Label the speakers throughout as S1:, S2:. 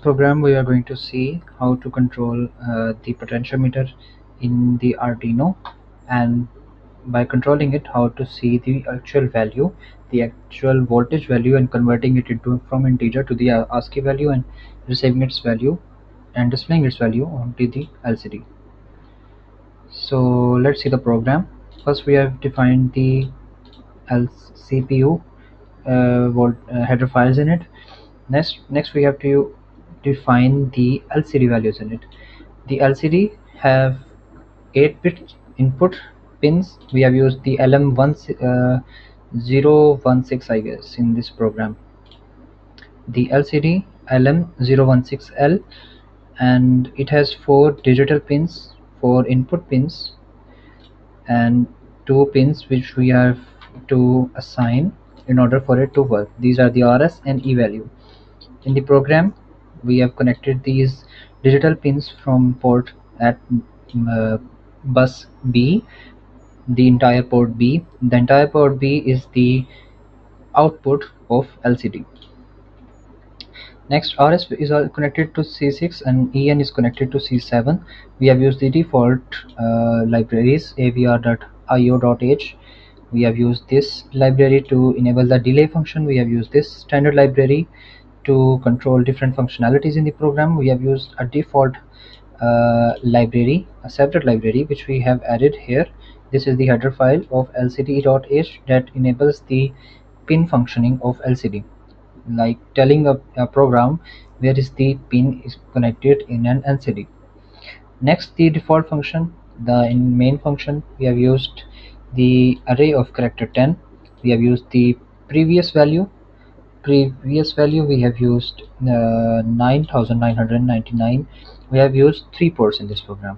S1: Program we are going to see how to control the potentiometer in the Arduino, and by controlling it how to see the actual value, the actual voltage value, and converting it into from integer to the ASCII value, and receiving its value and displaying its value onto the LCD. So let's see the program. First we have defined the CPU header files in it. Next we have to define the LCD values in it. The LCD have 8-bit input pins. We have used the LM016, I guess, in this program. The LCD LM016L, and it has 4 digital pins, 4 input pins, and 2 pins which we have to assign in order for it to work. These are the RS and E value. In the program we have connected these digital pins from port at bus B, the entire port B. The entire port B is the output of LCD. Next, RS is connected to C6 and EN is connected to C7. We have used the default libraries avr.io.h. We have used this library to enable the delay function. We have used this standard library to control different functionalities in the program. We have used a default library, a separate library which we have added here. This is the header file of lcd.h that enables the pin functioning of LCD, like telling a program where is the pin is connected in an LCD. Next, the default function. In main function we have used the array of character 10. We have used the previous value. We have used 9999. We have used 3 ports in this program: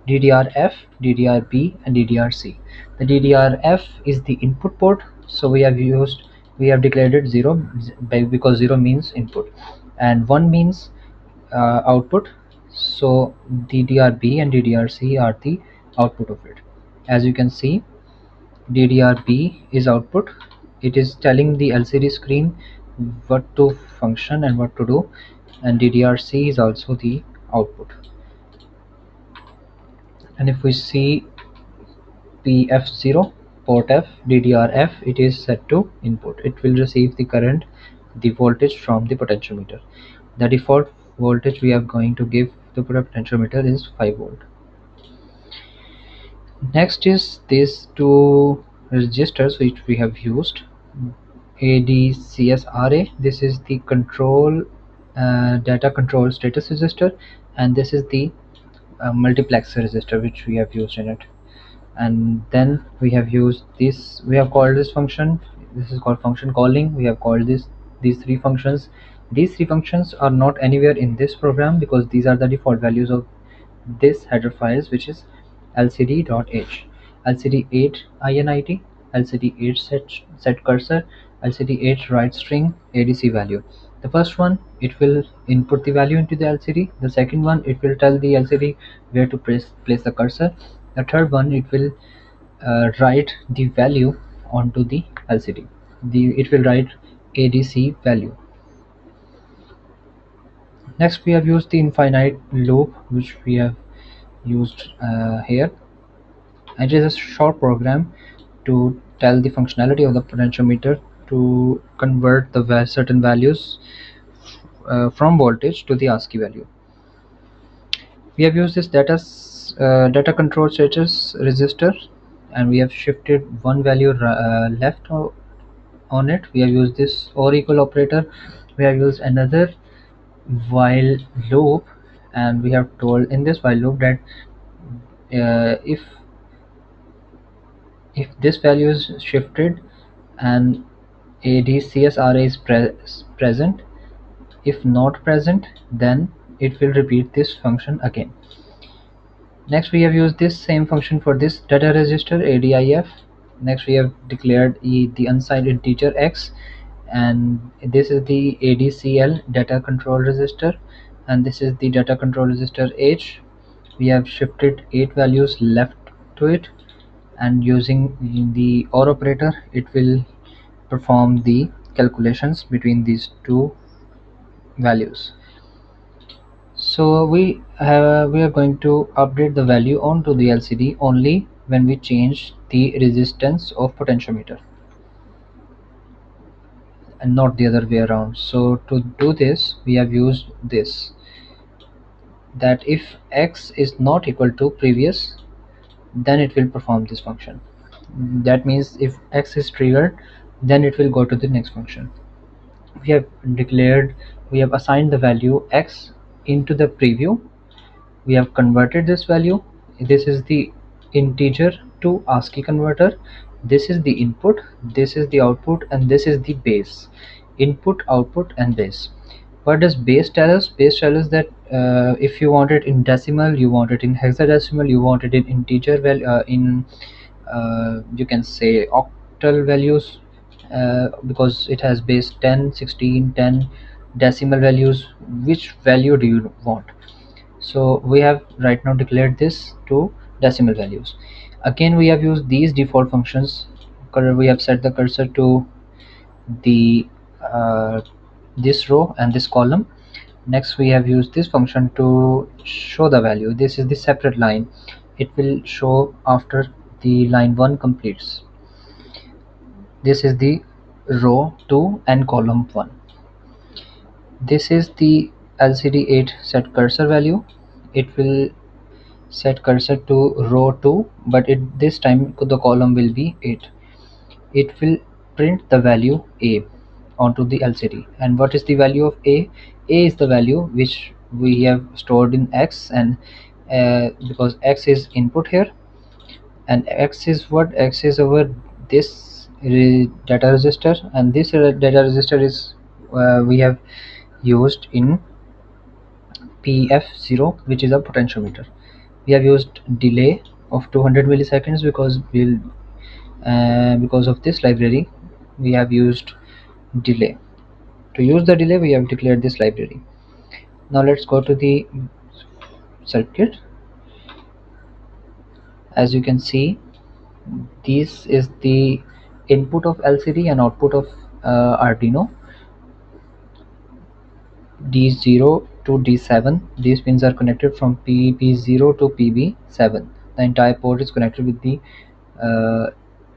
S1: DDR-F, DDR-B, and DDR-C. The DDR-F is the input port, so we have declared it 0 because 0 means input and 1 means output. So DDR-B and DDR-C are the output of it. As you can see, DDR-B is output. It is telling the LCD screen what to function and what to do, and DDR-C is also the output. And if we see PF0, port F, DDR-F, it is set to input. It will receive the current, the voltage from the potentiometer. The default voltage we are going to give the potentiometer is 5 volt. Next is these two registers which we have used. ADCS-RA, this is the control data control status register, and this is the multiplexer register which we have used in it. And then we have used this, we have called this function, this is called function calling. We have called these 3 functions. These 3 functions are not anywhere in this program because these are the default values of this header files, which is lcd.h, lcd8 init, lcd8 set cursor, lcd8 write string, adc value. The first one, it will input the value into the LCD. The second one, it will tell the LCD where to place the cursor. The third one, it will write the value onto the LCD. It will write ADC value. Next, we have used the infinite loop which we have used here. It is a short program to tell the functionality of the potentiometer to convert the certain values from voltage to the ASCII value. We have used this data control status register, and we have shifted one value left on it. We have used this or equal operator. We have used another while loop, and we have told in this while loop that if this value is shifted and ADCS-RA is present, if not present, then it will repeat this function again. Next, we have used this same function for this data register ADIF. Next, we have declared the unsigned integer x, and this is the ADCL data control register, and this is the data control register H. We have shifted 8 values left to it, and using the OR operator, it will perform the calculations between these two values. So we are going to update the value onto the LCD only when we change the resistance of potentiometer and not the other way around. So to do this we have used this, that if x is not equal to previous, then it will perform this function. That means if x is triggered, then it will go to the next function. We have declared, we have assigned the value x into the preview. We have converted this value. This is the integer to ASCII converter. This is the input, this is the output, and this is the base. Input, output, and base. What does base tell us? Base tells us that if you want it in decimal, you want it in hexadecimal, you want it in integer in you can say octal values, because it has base 10, 16, 10 decimal values. Which value do you want? So we have right now declared this to decimal values. Again, we have used these default functions. We have set the cursor to the this row and this column. Next we have used this function to show the value. This is the separate line. It will show after the line 1 completes. This is the row 2 and column 1. This is the LCD8 set cursor value. It will set cursor to row 2, but this time the column will be 8. It will print the value a onto the LCD. And what is the value of a? A is the value which we have stored in x, and because x is input here, and x is what? X is over this data register, and this data register is we have used in PF0, which is a potentiometer. We have used delay of 200 milliseconds because of this library we have used delay. To use the delay we have declared this library. Now let's go to the circuit. As you can see, this is the input of LCD and output of Arduino. D0 to D7, these pins are connected from PB0 to PB7. The entire port is connected with the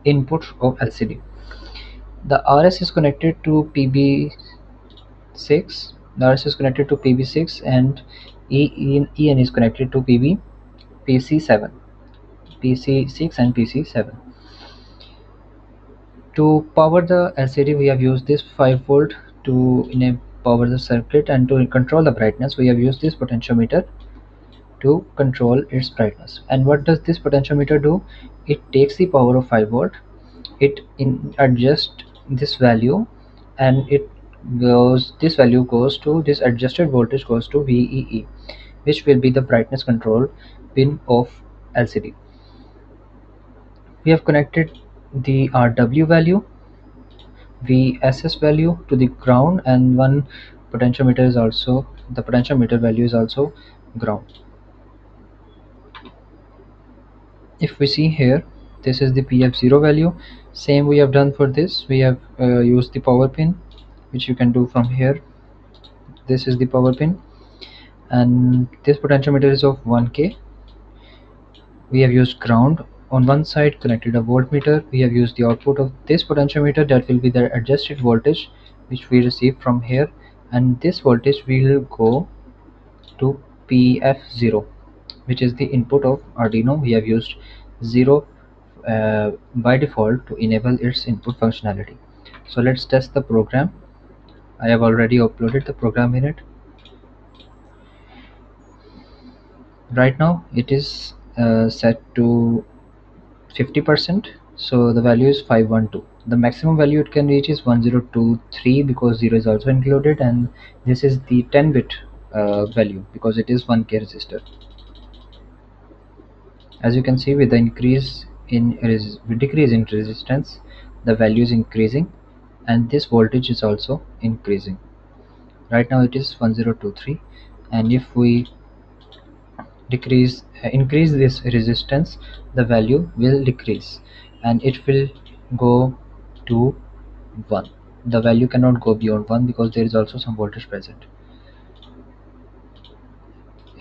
S1: input of LCD. The RS is connected to PB6. The RS is connected to PB6, and EN is connected to PC7, PC6 and PC7. To power the LCD we have used this 5 volt to power the circuit, and to control the brightness we have used this potentiometer to control its brightness. And what does this potentiometer do? It takes the power of 5 volt, it adjusts this value, and this value goes to this adjusted voltage goes to VEE, which will be the brightness control pin of LCD. We have connected the RW value, VSS value to the ground, and one potentiometer is also, the potentiometer value is also ground. If we see here, this is the PF0 value. Same we have done for this. We have used the power pin, which you can do from here. This is the power pin, and this potentiometer is of 1K. We have used ground on one side, connected a voltmeter. We have used the output of this potentiometer, that will be the adjusted voltage which we receive from here, and this voltage will go to PF0, which is the input of Arduino. We have used 0 by default to enable its input functionality. So let's test the program. I have already uploaded the program in it. Right now it is set to 50%, so the value is 512. The maximum value it can reach is 1023, because 0 is also included, and this is the 10-bit value because it is 1K resistor. As you can see, with the decrease in resistance, the value is increasing, and this voltage is also increasing. Right now it is 1023, and if we increase this resistance, the value will decrease and it will go to 1. The value cannot go beyond 1 because there is also some voltage present.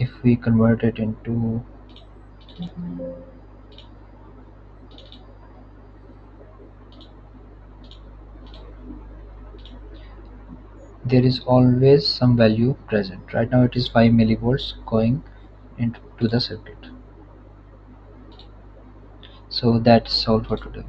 S1: if we convert it into there is always some value present. Right now it is 5 millivolts going into the circuit. So that's all for today.